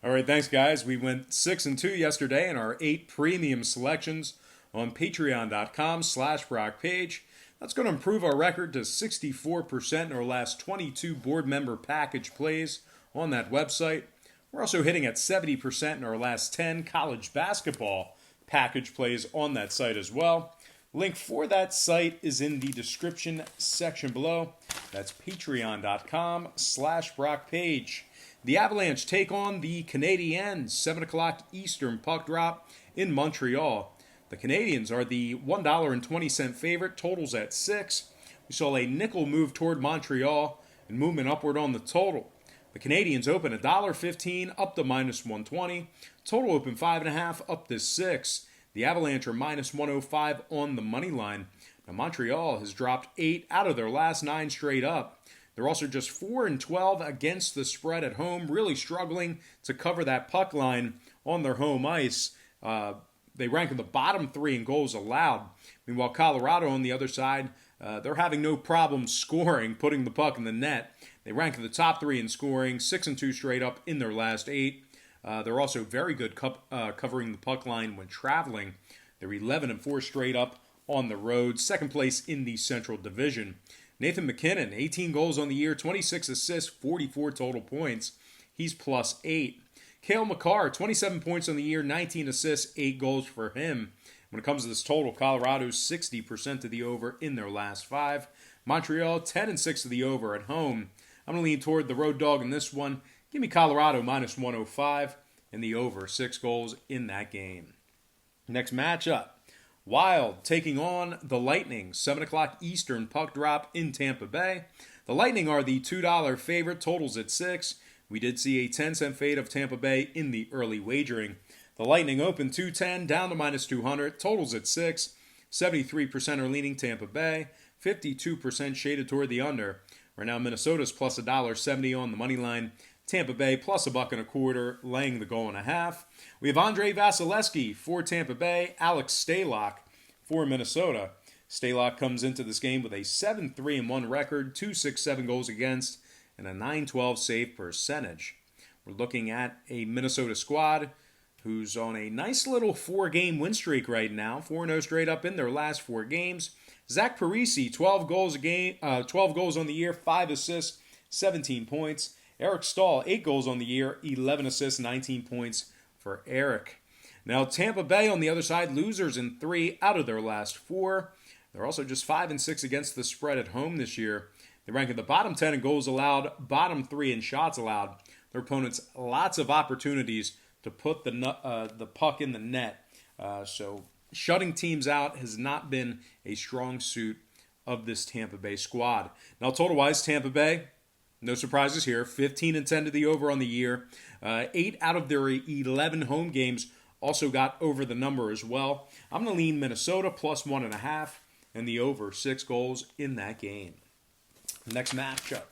All right, thanks, guys. We went 6-2 yesterday in our 8 premium selections on patreon.com/Brock Page. That's going to improve our record to 64% in our last 22 board member package plays on that website. We're also hitting at 70% in our last 10 college basketball package plays on that site as well. Link for that site is in the description section below. That's patreon.com/Brock Page. The Avalanche take on the Canadiens, 7 o'clock Eastern puck drop in Montreal. The Canadiens are the $1.20 favorite, totals at 6. We saw a nickel move toward Montreal and movement upward on the total. The Canadiens open $1.15 up to -120. Total open 5.5 up to 6. The Avalanche are -105 on the money line. Now Montreal has dropped 8 out of their last 9 straight up. They're also just 4-12 against the spread at home, really struggling to cover that puck line on their home ice. They rank in the bottom 3 in goals allowed. Meanwhile, Colorado on the other side, they're having no problem scoring, putting the puck in the net. They rank in the top 3 in scoring, 6-2 straight up in their last 8. They're also very good covering the puck line when traveling. They're 11-4 straight up on the road, second place in the Central Division. Nathan MacKinnon, 18 goals on the year, 26 assists, 44 total points. He's +8. Cale Makar, 27 points on the year, 19 assists, 8 goals for him. When it comes to this total, Colorado's 60% to the over in their last 5. Montreal, 10-6 to the over at home. I'm going to lean toward the road dog in this one. Give me Colorado -105 and the over 6 goals in that game. Next matchup. Wild taking on the Lightning, 7 o'clock Eastern puck drop in Tampa Bay. The Lightning are the $2 favorite, totals at 6. We did see a 10-cent fade of Tampa Bay in the early wagering. The Lightning open 210 down to -200, totals at 6. 73% are leaning Tampa Bay, 52% shaded toward the under. Right now Minnesota's plus $1.70 on the money line. Tampa Bay plus $1.25, laying the goal and a half. We have Andrei Vasilevsky for Tampa Bay, Alex Stalock for Minnesota. Stalock comes into this game with a 7-3-1 record, 2.67 goals against, and a .912 save percentage. We're looking at a Minnesota squad who's on a nice little 4-game win streak right now, 4-0 straight up in their last 4 games. Zach Parise, 12 goals on the year, 5 assists, 17 points. Eric Stahl, 8 goals on the year, 11 assists, 19 points for Eric. Now, Tampa Bay on the other side, losers in 3 out of their last 4. They're also just 5-6 against the spread at home this year. They rank in the bottom 10 in goals allowed, bottom 3 in shots allowed. Their opponents lots of opportunities to put the puck in the net. So shutting teams out has not been a strong suit of this Tampa Bay squad. Now, total-wise, Tampa Bay, no surprises here. 15-10 to the over on the year. 8 out of their 11 home games also got over the number as well. I'm going to lean Minnesota plus 1.5 and the over 6 goals in that game. Next matchup.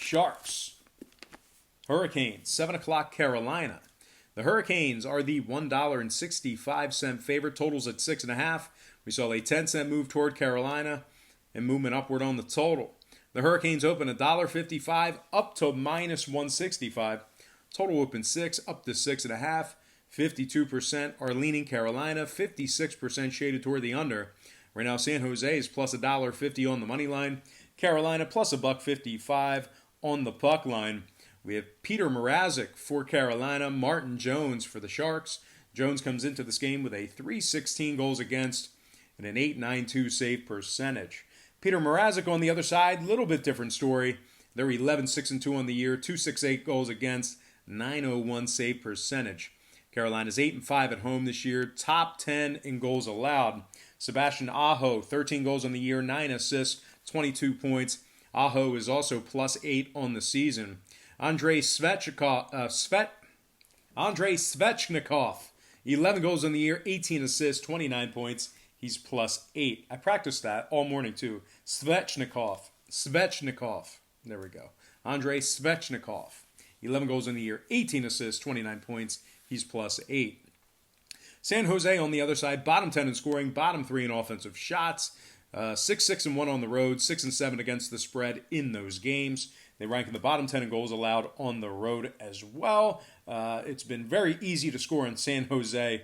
Sharks. Hurricanes. 7 o'clock Carolina. The Hurricanes are the $1.65 favorite. Totals at 6.5. We saw a 10-cent move toward Carolina and movement upward on the total. The Hurricanes open $1.55 up to -165. Total open 6 up to 6.5. 52% are leaning Carolina. 56% shaded toward the under. Right now, San Jose is plus $1.50 on the money line. Carolina plus $1.55 on the puck line. We have Peter Mrazek for Carolina. Martin Jones for the Sharks. Jones comes into this game with a .316 goals against and an .892 save percentage. Peter Mrazek on the other side, little bit different story. They're 11-6-2 on the year, 268 goals against, .901 save percentage. Carolina's 8-5 at home this year, top 10 in goals allowed. Sebastian Aho, 13 goals on the year, 9 assists, 22 points. Aho is also +8 on the season. Andrei Svechnikov, 11 goals on the year, 18 assists, 29 points. He's +8. I practiced that all morning too. Svechnikov. There we go. Andrei Svechnikov. 11 goals in the year, 18 assists, 29 points. He's +8. San Jose on the other side, bottom 10 in scoring, bottom 3 in offensive shots. 6-6-1 on the road, 6-7 against the spread in those games. They rank in the bottom 10 in goals allowed on the road as well. It's been very easy to score in San Jose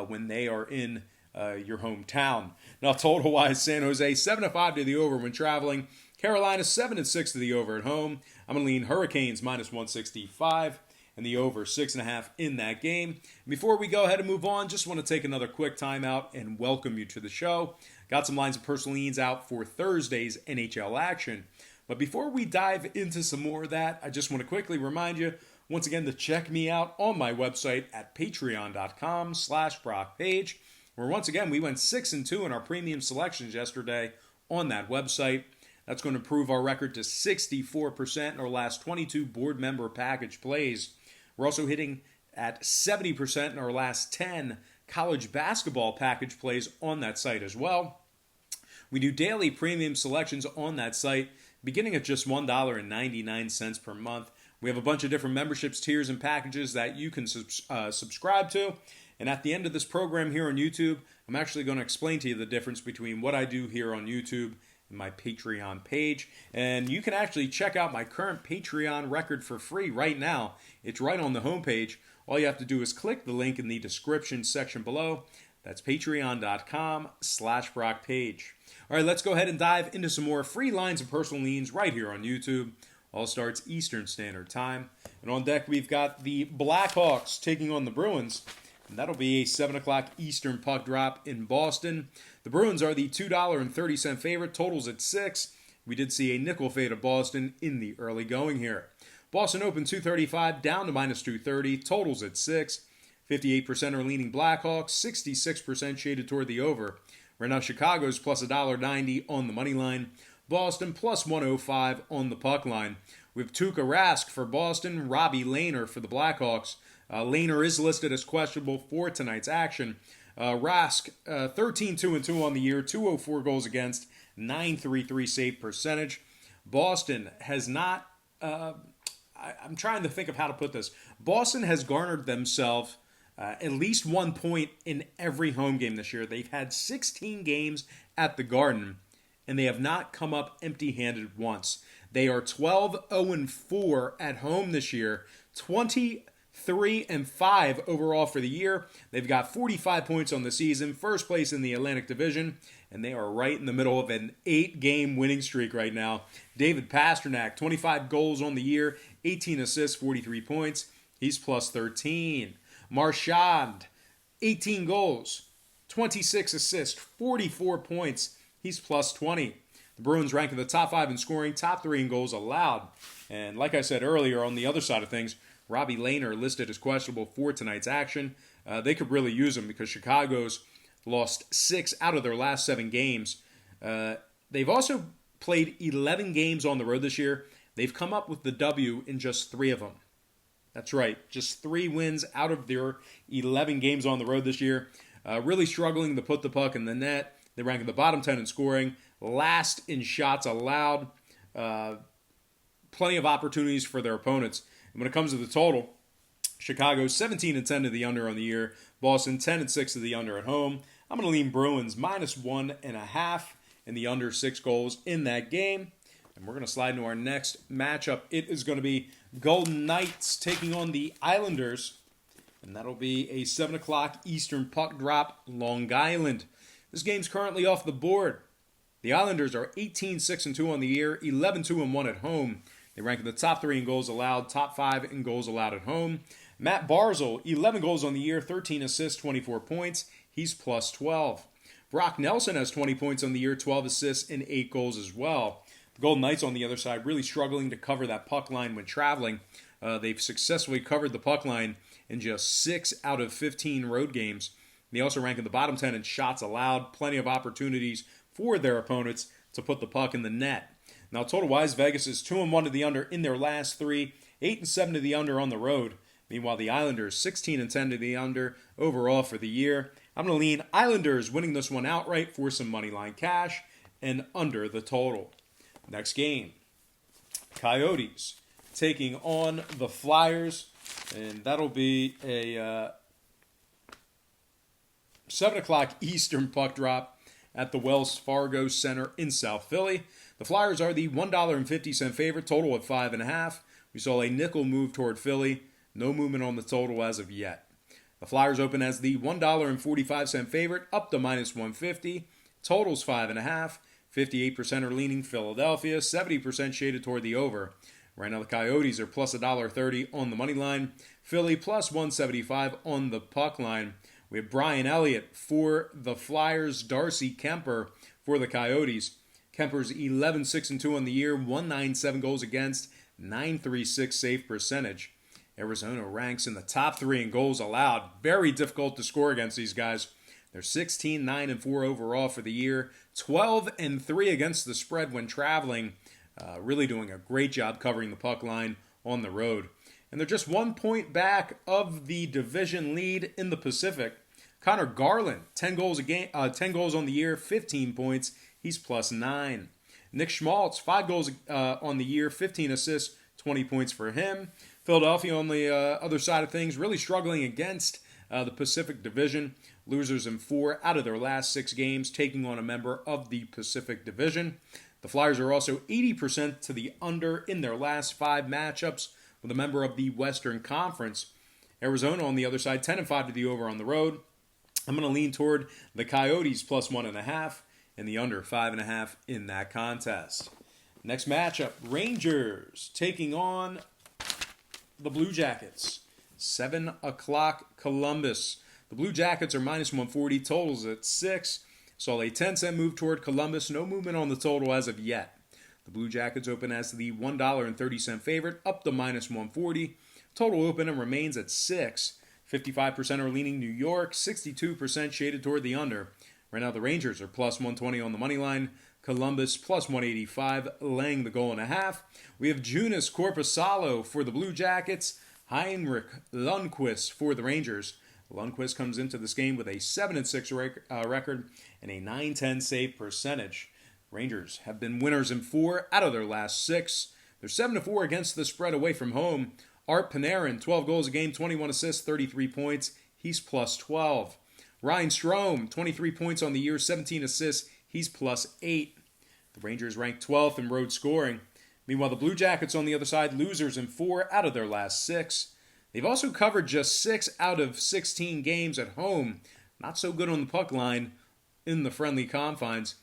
when they are in your hometown. Now, total-wise, San Jose 7-5 to the over when traveling. Carolina 7-6 to the over at home. I'm going to lean Hurricanes minus 165 and the over 6.5 in that game. Before we go ahead and move on, just want to take another quick timeout and welcome you to the show. Got some lines of personal leans out for Thursday's NHL action. But before we dive into some more of that, I just want to quickly remind you, once again, to check me out on my website at patreon.com/BrockPage, where once again, we went 6-2 in our premium selections yesterday on that website. That's going to improve our record to 64% in our last 22 board member package plays. We're also hitting at 70% in our last 10 college basketball package plays on that site as well. We do daily premium selections on that site, beginning at just $1.99 per month. We have a bunch of different memberships, tiers, and packages that you can subscribe to. And at the end of this program here on YouTube, I'm actually going to explain to you the difference between what I do here on YouTube and my Patreon page. And you can actually check out my current Patreon record for free right now. It's right on the homepage. All you have to do is click the link in the description section below. That's patreon.com/BrockPage. All right, let's go ahead and dive into some more free lines of personal leans right here on YouTube. All starts Eastern Standard Time. And on deck, we've got the Blackhawks taking on the Bruins. And that'll be a 7 o'clock Eastern puck drop in Boston. The Bruins are the $2.30 favorite. Totals at 6. We did see a nickel fade of Boston in the early going here. Boston opened 235 down to minus 230. Totals at 6. 58% are leaning Blackhawks. 66% shaded toward the over. Right now, Chicago's plus $1.90 on the money line. Boston plus 105 on the puck line. We have Tuukka Rask for Boston, Robbie Lehner for the Blackhawks. Lehner is listed as questionable for tonight's action. Rask, 13-2-2 on the year, 204 goals against, 933 save percentage. Boston has not, I'm trying to think of how to put this. Boston has garnered themselves at least 1 point in every home game this year. They've had 16 games at the Garden, and they have not come up empty-handed once. They are 12-0-4 at home this year, 23-5 overall for the year. They've got 45 points on the season, first place in the Atlantic Division, and they are right in the middle of an 8-game winning streak right now. David Pastrnak, 25 goals on the year, 18 assists, 43 points. He's plus 13. Marchand, 18 goals, 26 assists, 44 points. He's plus 20. The Bruins rank in the top 5 in scoring, top 3 in goals allowed. And like I said earlier, on the other side of things, Robbie Lehner listed as questionable for tonight's action. They could really use him because Chicago's lost 6 out of their last 7 games. They've also played 11 games on the road this year. They've come up with the W in just 3 of them. That's right, just 3 wins out of their 11 games on the road this year. Really struggling to put the puck in the net. They rank in the bottom 10 in scoring, last in shots allowed. Plenty of opportunities for their opponents. And when it comes to the total, Chicago 17-10 to the under on the year. Boston 10-6 to the under at home. I'm going to lean Bruins minus 1.5 and the under 6 goals in that game. And we're going to slide into our next matchup. It is going to be Golden Knights taking on the Islanders. And that'll be a 7 o'clock Eastern puck drop, Long Island. This game's currently off the board. The Islanders are 18-6-2 on the year, 11-2-1 at home. They rank in the top 3 in goals allowed, top 5 in goals allowed at home. Matt Barzal, 11 goals on the year, 13 assists, 24 points. He's plus 12. Brock Nelson has 20 points on the year, 12 assists, and 8 goals as well. The Golden Knights on the other side really struggling to cover that puck line when traveling. They've successfully covered the puck line in just 6 out of 15 road games. They also rank in the bottom 10 in shots allowed. Plenty of opportunities for their opponents to put the puck in the net. Now, total-wise, Vegas is 2-1 to the under in their last 3, 8-7 to the under on the road. Meanwhile, the Islanders 16-10 to the under overall for the year. I'm going to lean Islanders winning this one outright for some money line cash and under the total. Next game, Coyotes taking on the Flyers, and that'll be a 7 o'clock Eastern puck drop at the Wells Fargo Center in South Philly. The Flyers are the $1.50 favorite, total at 5.5. We saw a nickel move toward Philly. No movement on the total as of yet. The Flyers open as the $1.45 favorite, up to minus 150. Totals 5.5. 58% are leaning Philadelphia, 70% shaded toward the over. Right now the Coyotes are plus $1.30 on the money line. Philly plus 175 on the puck line. We have Brian Elliott for the Flyers, Darcy Kemper for the Coyotes. Kemper's 11-6-2 on the year, 197 goals against, 936 save percentage. Arizona ranks in the top 3 in goals allowed. Very difficult to score against these guys. They're 16-9-4 overall for the year, 12-3 against the spread when traveling. Really doing a great job covering the puck line on the road. And they're just 1 point back of the division lead in the Pacific. Connor Garland, 10 goals a game, 10 goals on the year, 15 points. He's plus 9. Nick Schmaltz, 5 goals on the year, 15 assists, 20 points for him. Philadelphia on the other side of things, really struggling against the Pacific Division. Losers in 4 out of their last 6 games, taking on a member of the Pacific Division. The Flyers are also 80% to the under in their last 5 matchups with a member of the Western Conference. Arizona on the other side, 10-5 to the over on the road. I'm going to lean toward the Coyotes plus 1.5 and the under 5.5 in that contest. Next matchup, Rangers taking on the Blue Jackets. 7 o'clock Columbus. The Blue Jackets are minus 140, totals at 6. Saw a 10-cent move toward Columbus. No movement on the total as of yet. The Blue Jackets open as the $1.30 favorite, up to minus 140. Total open and remains at 6. 55% are leaning New York, 62% shaded toward the under. Right now the Rangers are plus 120 on the money line. Columbus plus 185, laying the goal and a half. We have Joonas Korpisalo for the Blue Jackets. Heinrich Lundqvist for the Rangers. Lundqvist comes into this game with a 7-6 record and a .910 save percentage. Rangers have been winners in 4 out of their last 6. They're 7-4 against the spread away from home. Art Panarin, 12 goals a game, 21 assists, 33 points. He's plus 12. Ryan Strome, 23 points on the year, 17 assists. He's plus 8. The Rangers rank 12th in road scoring. Meanwhile, the Blue Jackets on the other side, losers in 4 out of their last 6. They've also covered just 6 out of 16 games at home. Not so good on the puck line in the friendly confines.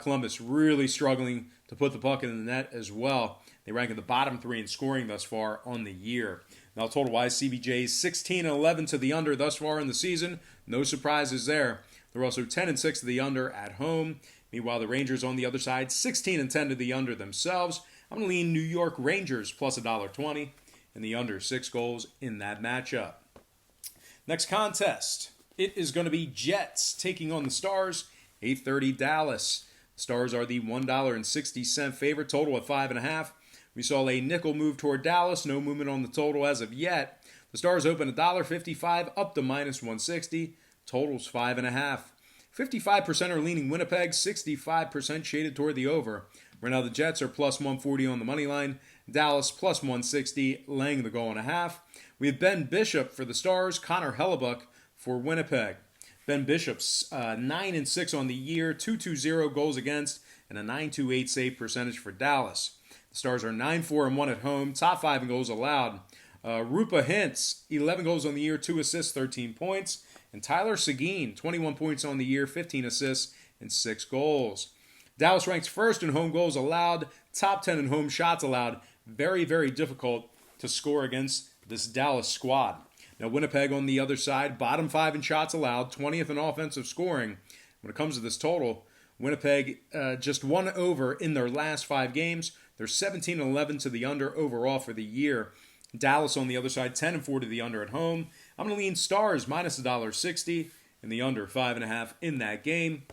Columbus really struggling to put the puck in the net as well. They rank in the bottom 3 in scoring thus far on the year. Now, total-wise, CBJ's 16-11 to the under thus far in the season. No surprises there. They're also 10-6 to the under at home. Meanwhile, the Rangers on the other side, 16-10 to the under themselves. I'm going to lean New York Rangers plus $1.20 and the under 6 goals in that matchup. Next contest, it is going to be Jets taking on the Stars, 8:30 Dallas. The Stars are the $1.60 favorite, total at 5.5. We saw a nickel move toward Dallas, no movement on the total as of yet. The Stars open $1.55 up to minus 160, totals 5.5. 55% are leaning Winnipeg, 65% shaded toward the over. Right now the Jets are plus 140 on the money line. Dallas plus 160, laying the goal and a half. We have Ben Bishop for the Stars, Connor Hellebuck for Winnipeg. Ben Bishop's 9-6 on the year, 2.20 goals against, and a 9.28 save percentage for Dallas. The Stars are 9-4-1 at home, top 5 in goals allowed. Rupa Hintz, 11 goals on the year, 2 assists, 13 points. And Tyler Seguin, 21 points on the year, 15 assists, and 6 goals. Dallas ranks first in home goals allowed, top 10 in home shots allowed. Very, very difficult to score against this Dallas squad. Now, Winnipeg on the other side, bottom 5 in shots allowed, 20th in offensive scoring. When it comes to this total, Winnipeg just 1 over in their last 5 games. They're 17-11 to the under overall for the year. Dallas on the other side, 10-4 to the under at home. I'm going to lean Stars minus $1.60 and the under 5.5 in that game.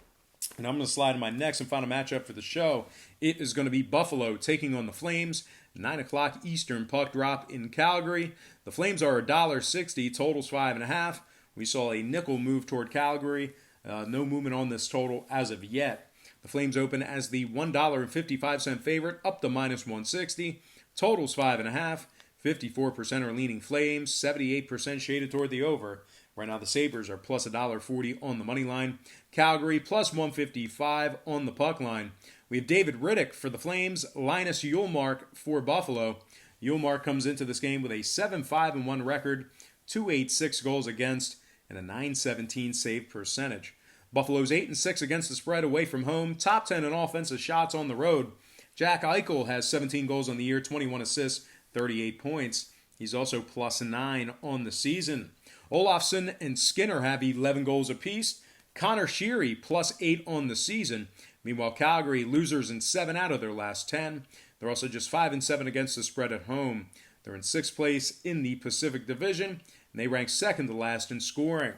And I'm going to slide to my next and final matchup for the show. It is going to be Buffalo taking on the Flames. 9 o'clock Eastern puck drop in Calgary. The Flames are $1.60, totals 5.5. We saw a nickel move toward Calgary. No movement on this total as of yet. The Flames open as the $1.55 favorite, up to minus 160. Totals 5.5. 54% are leaning Flames, 78% shaded toward the over. Right now the Sabres are plus $1.40 on the money line. Calgary plus 155 on the puck line. We have David Riddick for the Flames, Linus Ullmark for Buffalo. Ullmark comes into this game with a 7-5-1 record, 286 goals against, and a .917 save percentage. Buffalo's 8-6 against the spread away from home, top 10 in offensive shots on the road. Jack Eichel has 17 goals on the year, 21 assists, 38 points. He's also +9 on the season. Olofsson and Skinner have 11 goals apiece. Connor Sheary +8 on the season. Meanwhile, Calgary losers in 7 out of their last 10. They're also just 5-7 against the spread at home. They're in 6th place in the Pacific Division, and they rank 2nd to last in scoring.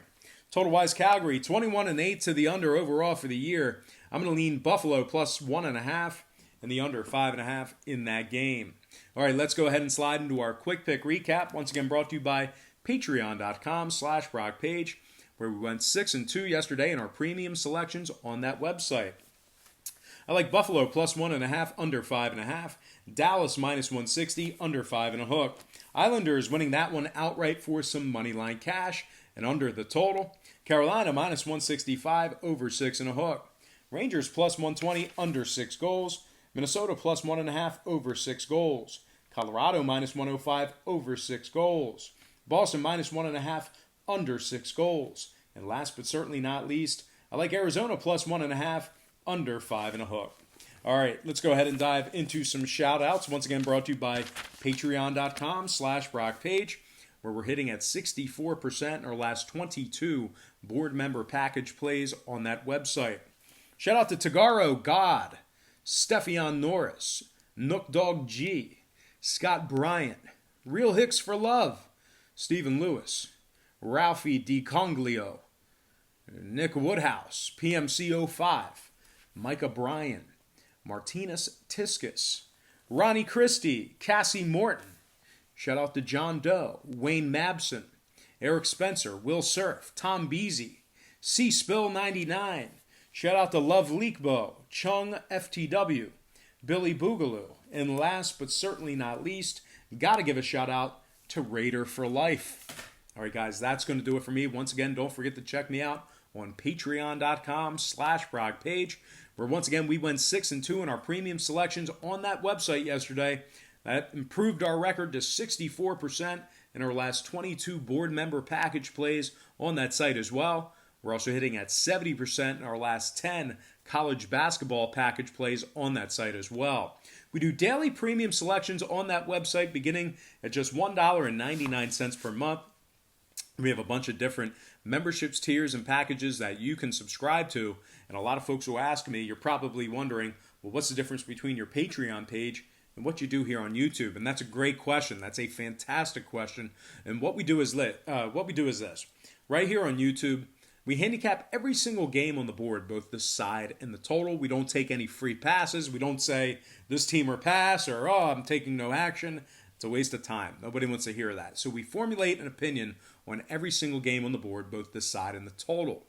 Total-wise, Calgary 21-8 to the under overall for the year. I'm going to lean Buffalo +1.5 and the under 5.5 in that game. All right, let's go ahead and slide into our quick pick recap. Once again, brought to you by patreon.com/BrockPage, where we went 6-2 yesterday in our premium selections on that website. I like Buffalo +1.5, under 5.5. Dallas -160, under 5.5. Islanders winning that one outright for some money line cash and under the total. Carolina -165, over 6.5. Rangers +120, under 6 goals. Minnesota +1.5, over 6 goals. Colorado -105, over 6 goals. Boston -1.5, under 6 goals. And last but certainly not least, I like Arizona +1.5, under 5.5. All right, let's go ahead and dive into some shout-outs. Once again, brought to you by patreon.com/BrockPage, where we're hitting at 64% in our last 22 board member package plays on that website. Shout out to Tagaro God, Stephion Norris, Nook Dog G, Scott Bryant, Real Hicks for Love, Stephen Lewis, Ralphie DiConglio, Nick Woodhouse, PMC05, Micah Bryan, Martinez Tiskus, Ronnie Christie, Cassie Morton. Shout out to John Doe, Wayne Mabson, Eric Spencer, Will Surf, Tom Beasy, C Spill 99. Shout out to Love Leakbo, Chung FTW, Billy Boogaloo, and last but certainly not least, gotta give a shout out to Raider for Life. All right, guys, that's going to do it for me. Once again, don't forget to check me out on patreon.com/BrockPage, where once again we went 6-2 in our premium selections on that website yesterday. That improved our record to 64% in our last 22 board member package plays on that site as well. We're also hitting at 70% in our last 10 college basketball package plays on that site as well. We do daily premium selections on that website beginning at just $1.99 per month. We have a bunch of different memberships, tiers, and packages that you can subscribe to. And a lot of folks who ask me, you're probably wondering, well, what's the difference between your Patreon page and what you do here on YouTube? And that's a great question. That's a fantastic question. And what we do is this. Right here on YouTube, we handicap every single game on the board, both the side and the total. We don't take any free passes. We don't say this team or pass or, oh, I'm taking no action. It's a waste of time. Nobody wants to hear that. So we formulate an opinion on every single game on the board, both the side and the total.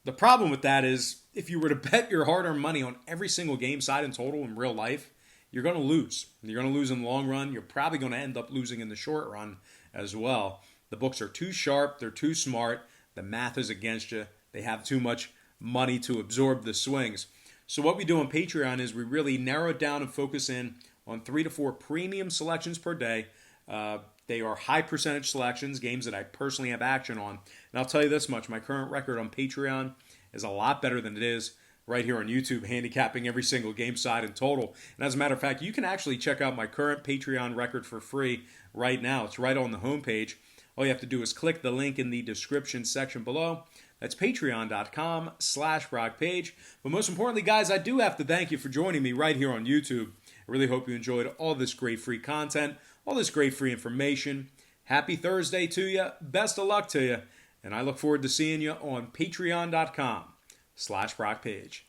The problem with that is if you were to bet your hard-earned money on every single game, side and total in real life, you're going to lose. You're going to lose in the long run. You're probably going to end up losing in the short run as well. The books are too sharp. They're too smart. The math is against you. They have too much money to absorb the swings. So what we do on Patreon is we really narrow it down and focus in on 3 to 4 premium selections per day. They are high percentage selections, games that I personally have action on. And I'll tell you this much, my current record on Patreon is a lot better than it is right here on YouTube, handicapping every single game, side and total. And as a matter of fact, you can actually check out my current Patreon record for free right now. It's right on the homepage. All you have to do is click the link in the description section below. That's patreon.com/BrockPage. But most importantly, guys, I do have to thank you for joining me right here on YouTube. I really hope you enjoyed all this great free content, all this great free information. Happy Thursday to you. Best of luck to you. And I look forward to seeing you on patreon.com/BrockPage.